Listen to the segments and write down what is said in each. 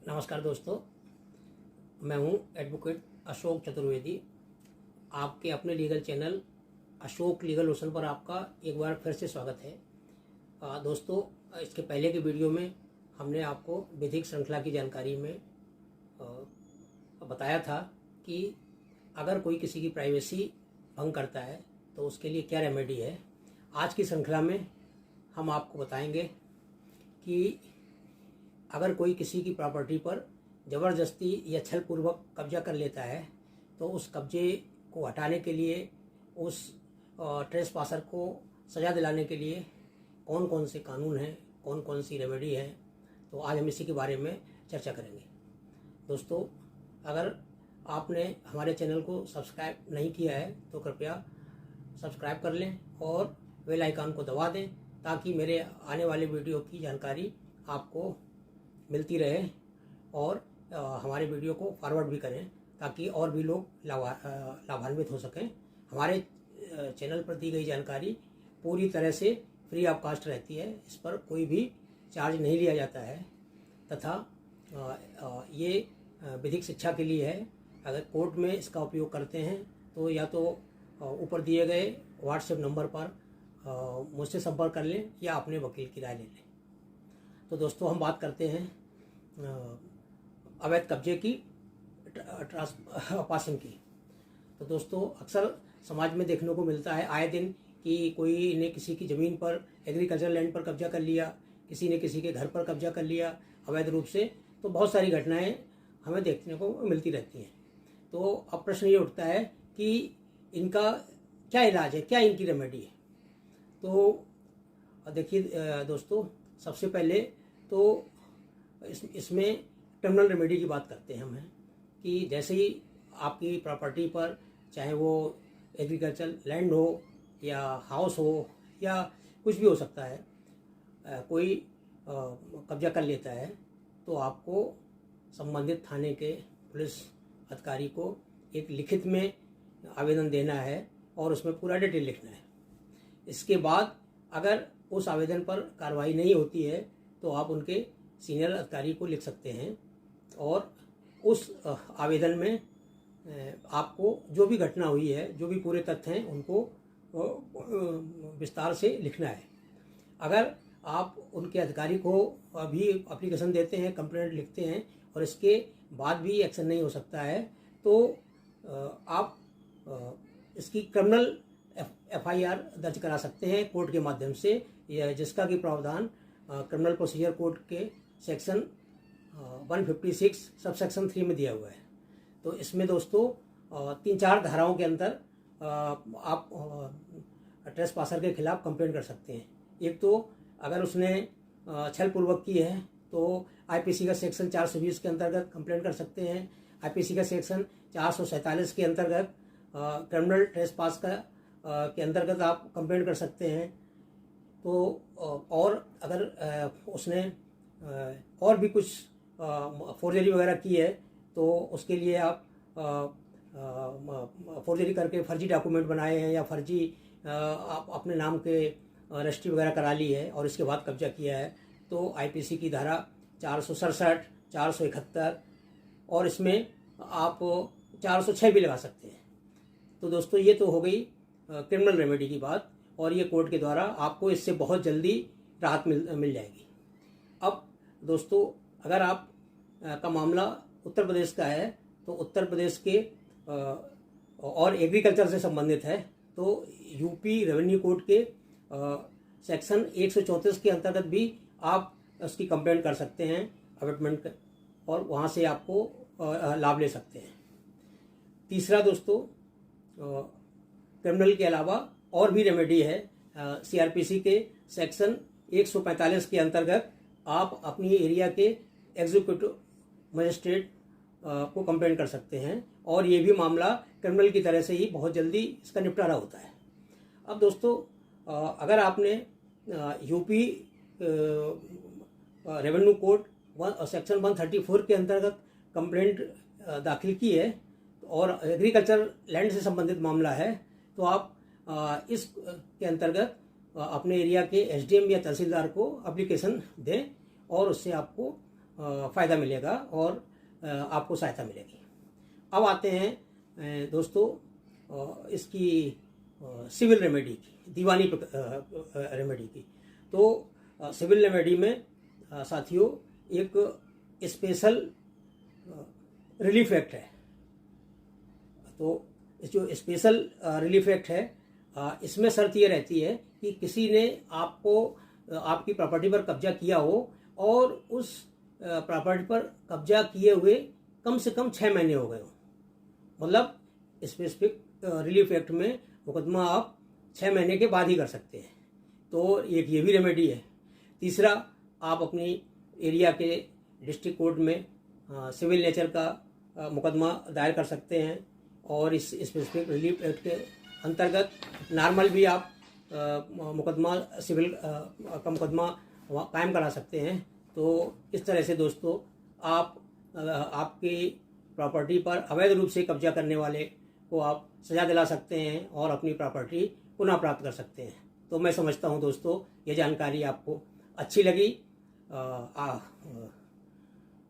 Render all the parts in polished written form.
नमस्कार दोस्तों, मैं हूं एडवोकेट अशोक चतुर्वेदी। आपके अपने legal channel Ashok legal ocean पर आपका एक बार फिर से स्वागत है। दोस्तों, इसके पहले के वीडियो में हमने आपको विधिक श्रृंखला की जानकारी में बताया था कि अगर कोई किसी की प्राइवेसी भंग करता है तो उसके लिए क्या रेमेडी है। आज की श्रृंखला में हम आपको बताएंगे कि अगर कोई किसी की प्रॉपर्टी पर ज़बरदस्ती या छलपूर्वक कब्जा कर लेता है तो उस कब्जे को हटाने के लिए, उस ट्रेसपासर को सज़ा दिलाने के लिए कौन कौन से कानून हैं, कौन कौन सी रेमेडी है, तो आज हम इसी के बारे में चर्चा करेंगे। दोस्तों, अगर आपने हमारे चैनल को सब्सक्राइब नहीं किया है तो कृपया सब्सक्राइब कर लें और बेल आइकन को दबा दें ताकि मेरे आने वाले वीडियो की जानकारी आपको मिलती रहे और हमारे वीडियो को फॉरवर्ड भी करें ताकि और भी लोग लाभान्वित हो सकें। हमारे चैनल पर दी गई जानकारी पूरी तरह से फ्री ऑफ कास्ट रहती है, इस पर कोई भी चार्ज नहीं लिया जाता है तथा ये विधिक शिक्षा के लिए है। अगर कोर्ट में इसका उपयोग करते हैं तो या तो ऊपर दिए गए व्हाट्सएप नंबर पर मुझसे संपर्क कर लें या अपने वकील की राय ले लें। तो दोस्तों, हम बात करते हैं अवैध कब्जे की, पासिंग की। तो दोस्तों, अक्सर समाज में देखने को मिलता है आए दिन कि कोई ने किसी की ज़मीन पर, एग्रीकल्चर लैंड पर कब्जा कर लिया, किसी ने किसी के घर पर कब्जा कर लिया अवैध रूप से। तो बहुत सारी घटनाएं हमें देखने को मिलती रहती हैं। तो अब प्रश्न ये उठता है कि इनका क्या इलाज है, क्या इनकी रेमेडी है। तो देखिए दोस्तों, सबसे पहले तो इसमें क्रिमिनल रेमेडी की बात करते हैं हम हैं कि जैसे ही आपकी प्रॉपर्टी पर, चाहे वो एग्रीकल्चर लैंड हो या हाउस हो या कुछ भी हो सकता है, कोई कब्जा कर लेता है तो आपको संबंधित थाने के पुलिस अधिकारी को एक लिखित में आवेदन देना है और उसमें पूरा डिटेल लिखना है। इसके बाद अगर उस आवेदन पर कार्रवाई नहीं होती है तो आप उनके सीनियर अधिकारी को लिख सकते हैं और उस आवेदन में आपको जो भी घटना हुई है, जो भी पूरे तथ्य हैं, उनको विस्तार से लिखना है। अगर आप उनके अधिकारी को अभी एप्लीकेशन देते हैं, कंप्लेंट लिखते हैं और इसके बाद भी एक्शन नहीं हो सकता है तो आप इसकी क्रिमिनल FIR दर्ज करा सकते हैं कोर्ट के माध्यम से, जिसका कि प्रावधान क्रिमिनल प्रोसीजर कोड के सेक्शन 156 सब सेक्शन 3 में दिया हुआ है। तो इसमें दोस्तों 3-4 धाराओं के अंदर आप ट्रेसपासर के खिलाफ कंप्लेंट कर सकते हैं। एक तो अगर उसने छलपूर्वक की है तो IPC का सेक्शन 420 के अंतर्गत कंप्लेंट कर सकते हैं। IPC का सेक्शन 447 के अंतर्गत क्रिमिनल ट्रेसपास का के अंतर्गत आप कंप्लेंट कर सकते हैं। तो और अगर उसने और भी कुछ फोर्जरी वगैरह की है तो उसके लिए आप फोर्जरी करके फर्जी डॉक्यूमेंट बनाए हैं या फर्जी आप अपने नाम के रजिस्ट्री वगैरह करा ली है और इसके बाद कब्जा किया है तो IPC की धारा 467, 471 और इसमें आप 406 भी लगा सकते हैं। तो दोस्तों, ये तो हो गई क्रिमिनल रेमेडी की बात और ये कोर्ट के द्वारा आपको इससे बहुत जल्दी राहत मिल जाएगी। अब दोस्तों, अगर आप का मामला उत्तर प्रदेश का है तो उत्तर प्रदेश के और एग्रीकल्चर से संबंधित है तो यूपी रेवेन्यू कोड के सेक्शन 134 के अंतर्गत भी आप उसकी कंप्लेंट कर सकते हैं अबेटमेंट और वहाँ से आपको लाभ ले सकते हैं। तीसरा दोस्तों, क्रिमिनल के अलावा और भी रेमेडी है। CRPC के सेक्शन 145 के अंतर्गत आप अपनी एरिया के एग्जीक्यूटिव मजिस्ट्रेट को कंप्लेंट कर सकते हैं और ये भी मामला क्रिमिनल की तरह से ही बहुत जल्दी इसका निपटारा होता है। अब दोस्तों, अगर आपने यूपी रेवेन्यू कोड सेक्शन 134 के अंतर्गत कंप्लेंट दाखिल की है और एग्रीकल्चर लैंड से संबंधित मामला है तो आप इस के अंतर्गत अपने एरिया के SDM या तहसीलदार को एप्लीकेशन दें और उससे आपको फ़ायदा मिलेगा और आपको सहायता मिलेगी। अब आते हैं दोस्तों इसकी सिविल रेमेडी की, दीवानी रेमेडी की। तो सिविल रेमेडी में साथियों एक स्पेशल रिलीफ एक्ट है। तो जो स्पेशल रिलीफ एक्ट है इसमें शर्त ये रहती है कि किसी ने आपको आपकी प्रॉपर्टी पर कब्जा किया हो और उस प्रॉपर्टी पर कब्जा किए हुए कम से कम 6 महीने हो गए हो। मतलब स्पेसिफिक रिलीफ एक्ट में मुकदमा आप 6 महीने के बाद ही कर सकते हैं। तो एक ये भी रेमेडी है। तीसरा, आप अपनी एरिया के डिस्ट्रिक्ट कोर्ट में सिविल नेचर का मुकदमा दायर कर सकते हैं और इस स्पेसिफिक रिलीफ एक्ट के अंतर्गत नॉर्मल भी आप मुकदमा सिविल का मुकदमा कायम करा सकते हैं। तो इस तरह से दोस्तों आप आपकी प्रॉपर्टी पर अवैध रूप से कब्जा करने वाले को आप सज़ा दिला सकते हैं और अपनी प्रॉपर्टी पुनः प्राप्त कर सकते हैं। तो मैं समझता हूं दोस्तों ये जानकारी आपको अच्छी लगी।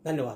धन्यवाद।